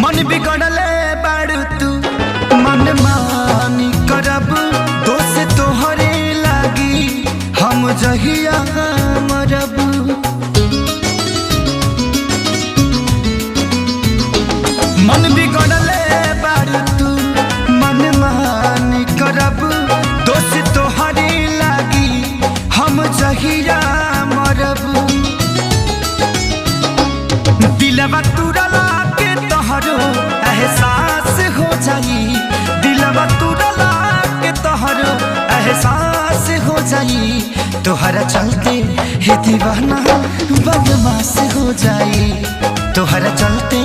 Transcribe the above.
मन बिगड़ले बाड़ू तू मन मानी करब दोष तोहरे लागी हम जहिया मरब। मन बिगड़ले बाड़ू तू मन मानी करब दोष तोहरे लागी हम जहिया मरब। दिलवा तुरला के तोहरो एहसास हो जाई, दिलवा तुरला के तोहरो एहसास हो जाई। तोहरा चलते हे दीवाना बदमाश हो जाई, तोहरा चलते